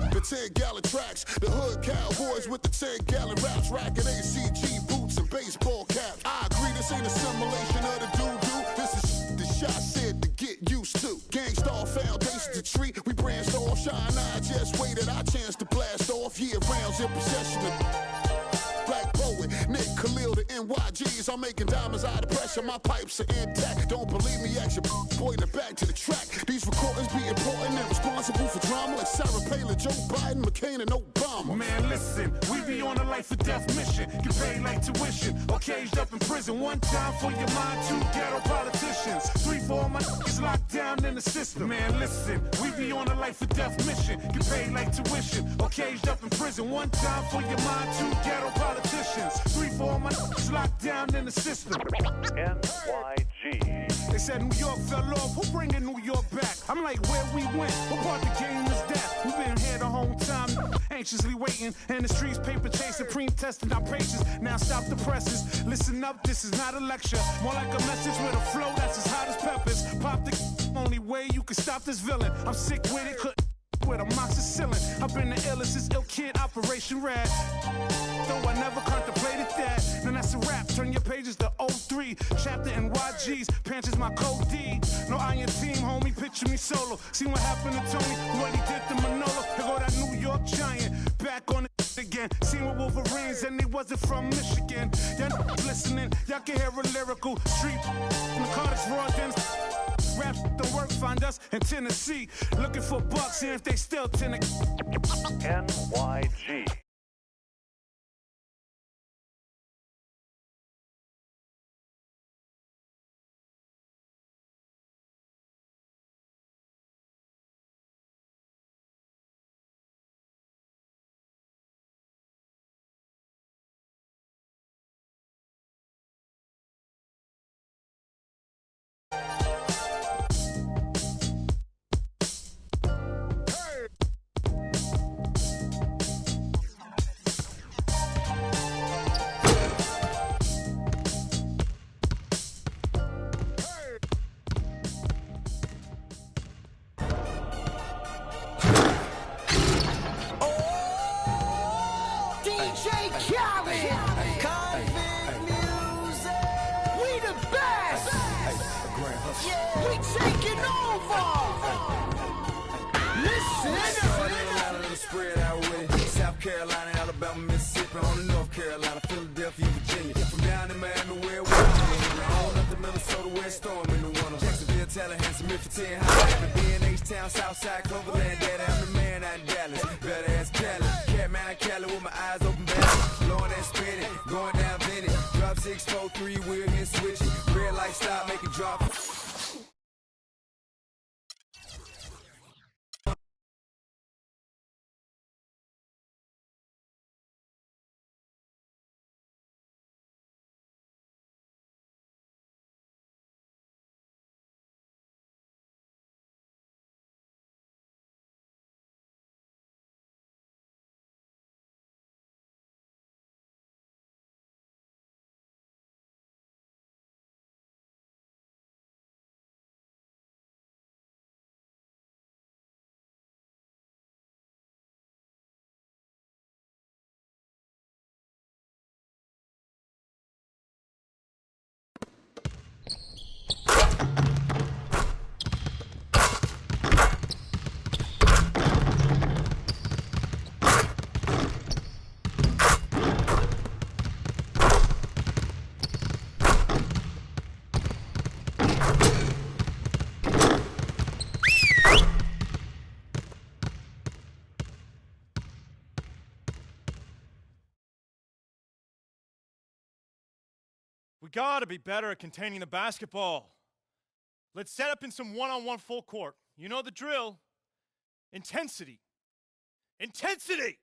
The 10-gallon tracks, the hood cowboys with the 10-gallon raps, racking ACG boots and baseball caps. I agree, this ain't a simulation of the doo-doo. This is the shot said to get used to. Gangstar foundation to treat, we branched off. Shine, I just waited our chance to blast off. Year rounds in possession of Black Poet, Nick Khalil, the NYGs. I'm making diamonds out of pressure, my pipes are intact. Don't believe me, ask your boy in the back to the track. These recordings be important and responsible for drama like Sarah Palin, Joe Biden, McCain, and Obama. Man, listen, we be on a life or death mission. Get paid like tuition or caged up in prison. One time for your mind, two ghetto politicians. 3 for all my niggas locked down in the system. Man, listen, we be on a life or death mission. Get paid like tuition or caged up in prison. One time for your mind, two ghetto politicians. 3 for all my niggas locked down in the system. NYG. They said New York fell off. Who bringing New York back? I'm like, where we went? What part the game is that? We've been here the whole time, anxiously waiting. And the streets paper chase, supreme testing our patience. Now stop the presses. Listen up, this is not a lecture. More like a message with a flow that's as hot as peppers. Pop the only way you can stop this villain. I'm sick with it, couldn't with amoxicillin. I've been the illest, this ill kid, Operation Rad. Though I never contemplated that. Then that's a wrap, turn your pages to 03. Chapter NYG's, pants is my code D. No iron team, homie, picture me solo. See what happened to Tony, what he did to Manolo. Here go that New York Giant, back on it again. Seen with Wolverines and they wasn't from Michigan. Y'all listening, y'all can hear a lyrical street. In the Carter's Raw, then Raps don't work, find us in Tennessee. Looking for bucks, and if they still tend to NYG. DJ Khaled, Convict Music. We the best. We taking over. Listen. Spread out with it. South Carolina, Alabama, Mississippi, on the North Carolina, Philadelphia, Virginia. From down in Miami, where we're on up to Minnesota, where it's storming in the winter. Jacksonville, Tallahassee, Memphis, Tennessee, B&H Town, Southside, Cloverland, Daddy, I'm the man out in Dallas. Better ass Cali, Catman out Cali with my eyes open back. Blowing that spin it, going down Vinny. Drop 6, 4, 3, wheel here switching. Red light stop, make it drop. We gotta be better at containing the basketball. Let's set up in some one-on-one full court. You know the drill. Intensity. Intensity!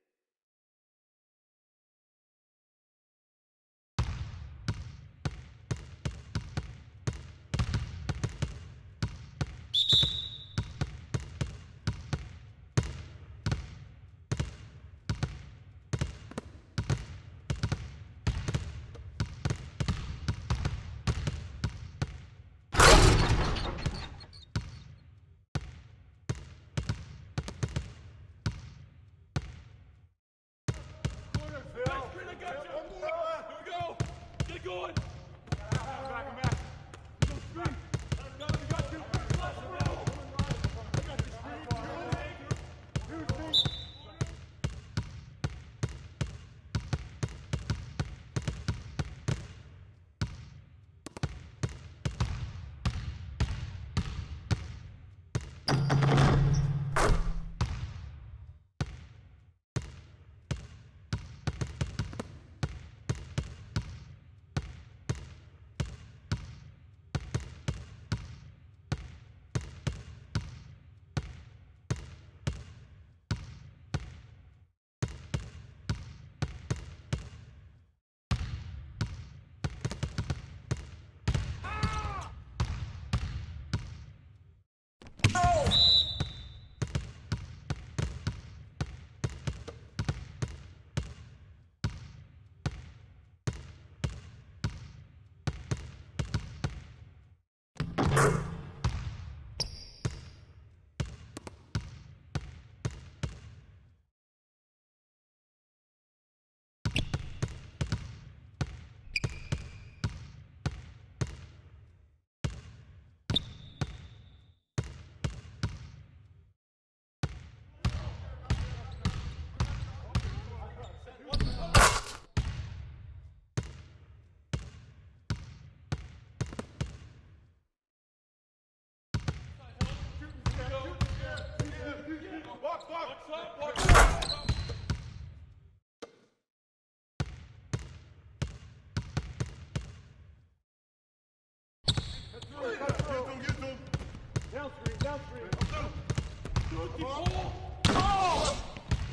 Down screen.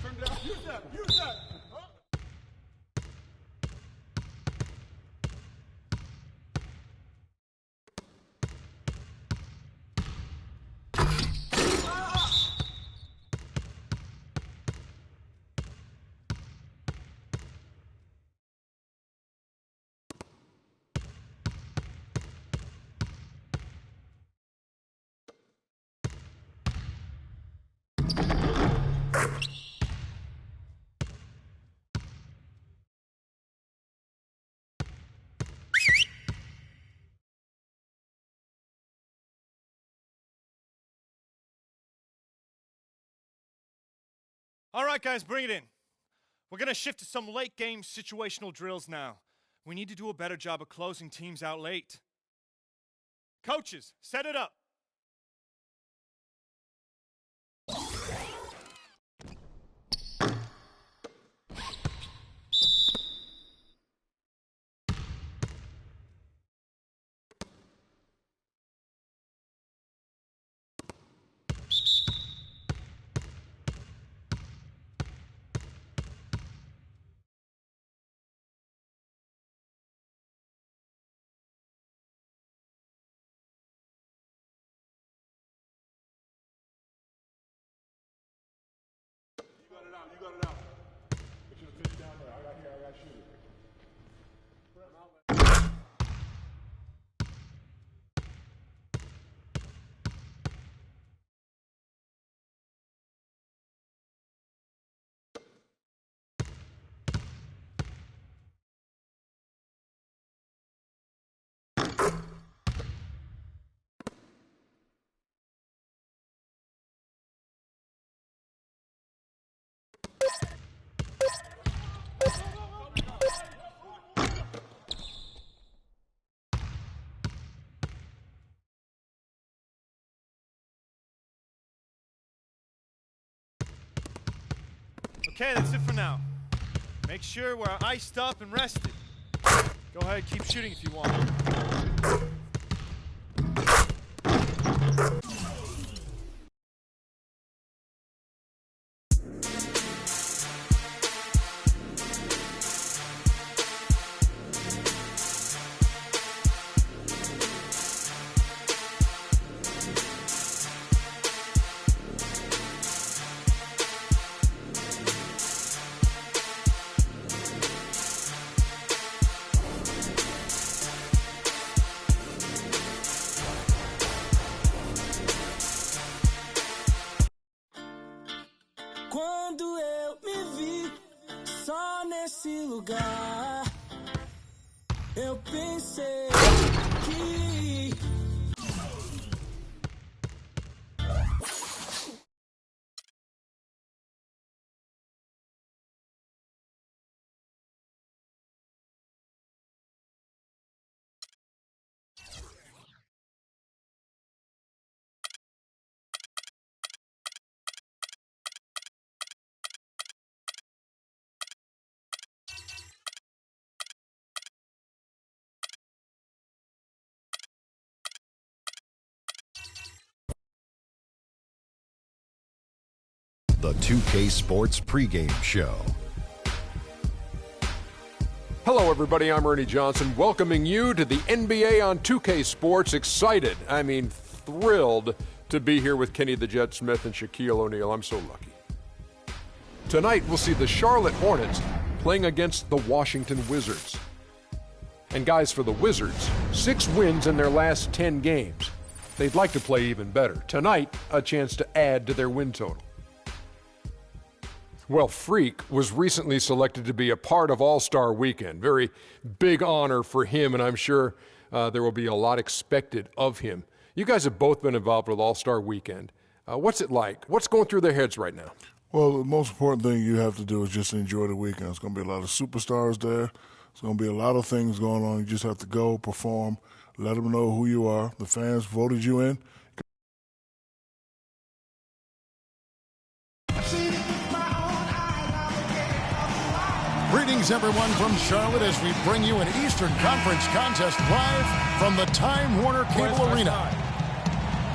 Turn down. Use that. All right, guys, bring it in. We're going to shift to some late game situational drills now. We need to do a better job of closing teams out late. Coaches, set it up. You got it out. Get you the pitch down there. I got shoot it. Okay, that's it for now. Make sure we're iced up and rested. Go ahead, keep shooting if you want. Quando eu me vi só nesse lugar, eu pensei que The 2K Sports pregame show. Hello, everybody. I'm Ernie Johnson, welcoming you to the NBA on 2K Sports. Excited, thrilled to be here with Kenny the Jet Smith and Shaquille O'Neal. I'm so lucky. Tonight, we'll see the Charlotte Hornets playing against the Washington Wizards. And guys, for the Wizards, 6 wins in their last 10 games. They'd like to play even better. Tonight, a chance to add to their win total. Well, Freak was recently selected to be a part of All-Star Weekend. Very big honor for him, and I'm sure there will be a lot expected of him. You guys have both been involved with All-Star Weekend. What's it like? What's going through their heads right now? Well, the most important thing you have to do is just enjoy the weekend. There's going to be a lot of superstars there. There's going to be a lot of things going on. You just have to go, perform, let them know who you are. The fans voted you in. Greetings Greetings, everyone, from Charlotte as we bring you an Eastern Conference contest live from the Time Warner Cable Arena.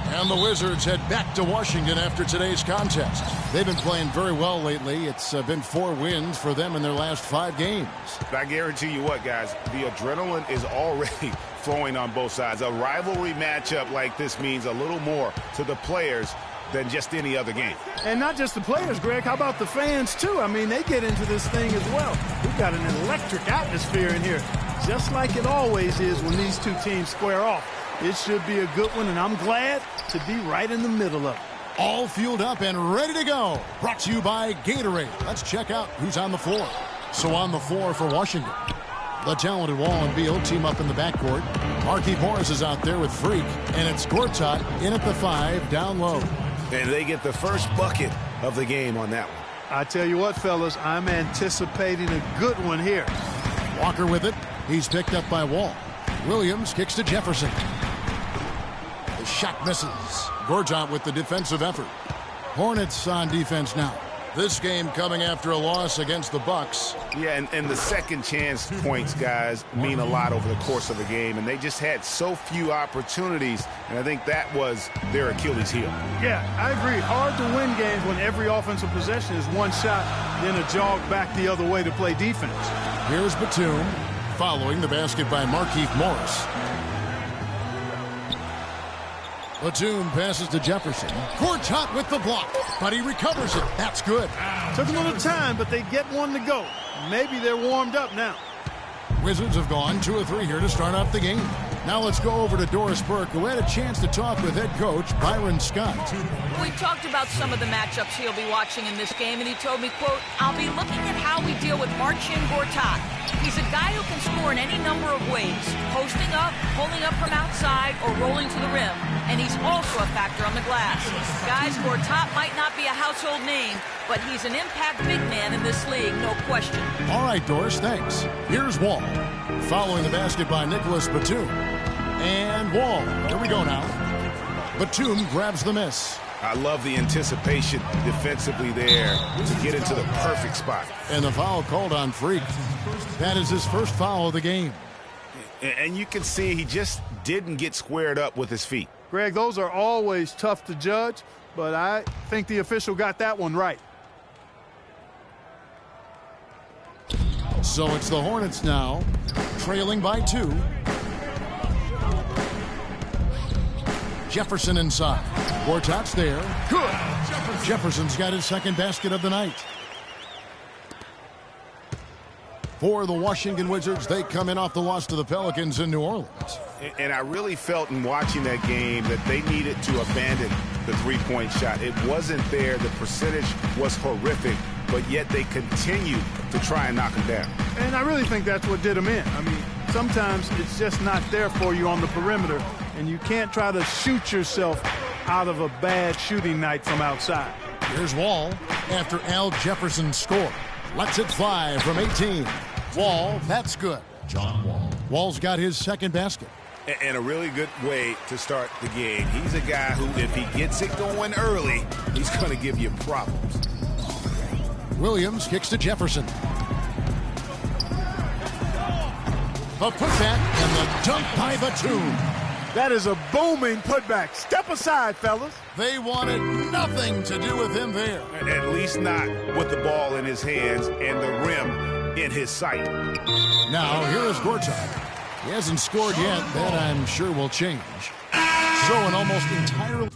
And the Wizards head back to Washington after today's contest. They've been playing very well lately. It's been 4 wins for them in their last 5 games. But I guarantee you what, guys, the adrenaline is already flowing on both sides. A rivalry matchup like this means a little more to the players than just any other game. And not just the players, Greg. How about the fans, too? I mean, they get into this thing as well. We've got an electric atmosphere in here, just like it always is when these two teams square off. It should be a good one, and I'm glad to be right in the middle of it. All fueled up and ready to go. Brought to you by Gatorade. Let's check out who's on the floor. So on the floor for Washington, the talented Wall and Beal team up in the backcourt. Markieff Morris is out there with Freak, and it's Gortat in at the 5, down low. And they get the first bucket of the game on that one. I tell you what, fellas, I'm anticipating a good one here. Walker with it. He's picked up by Wall. Williams kicks to Jefferson. The shot misses. Gortat with the defensive effort. Hornets on defense now. This game coming after a loss against the Bucks. Yeah, and the second chance points, guys, mean a lot over the course of a game, and they just had so few opportunities, and I think that was their Achilles heel. Yeah, I agree. Hard to win games when every offensive possession is one shot, then a jog back the other way to play defense. Here's Batum, following the basket by Markieff Morris. Batum passes to Jefferson. Gortat with the block, but he recovers it. That's good. Took a little time, but they get one to go. Maybe they're warmed up now. Wizards have gone 2 of 3 here to start off the game. Now let's go over to Doris Burke, who had a chance to talk with head coach Byron Scott. We talked about some of the matchups he'll be watching in this game, and he told me, quote, "I'll be looking at how we deal with Marcin Gortat. He's a guy who can score in any number of ways, posting up, pulling up from outside, or rolling to the rim. And he's also a factor on the glass. Guys, Gortat might not be a household name, but he's an impact big man in this league, no question." All right, Doris, thanks. Here's Wall, following the basket by Nicholas Batum. And Wall, here we go now. Batum grabs the miss. I love the anticipation defensively there to get into the perfect spot. And the foul called on Freak. That is his first foul of the game. And you can see he just didn't get squared up with his feet. Greg, those are always tough to judge, but I think the official got that one right. So it's the Hornets now, trailing by 2. Jefferson inside. Gortat's there. Good. Jefferson's got his second basket of the night. For the Washington Wizards, they come in off the loss to the Pelicans in New Orleans. And I really felt in watching that game that they needed to abandon the three-point shot. It wasn't there. The percentage was horrific, but yet they continued to try and knock them down. And I really think that's what did them in. I mean, sometimes it's just not there for you on the perimeter, and you can't try to shoot yourself out of a bad shooting night from outside. Here's Wall after Al Jefferson scored. Lets it fly from 18. Wall, that's good. John Wall. Wall's got his second basket. And a really good way to start the game. He's a guy who, if he gets it going early, he's going to give you problems. Williams kicks to Jefferson. The putback and the dunk by Batum. That is a booming putback. Step aside, fellas. They wanted nothing to do with him there. At least not with the ball in his hands and the rim in his sight. Now, here is Gortat. He hasn't scored yet. That, I'm sure, will change. So an almost entirely...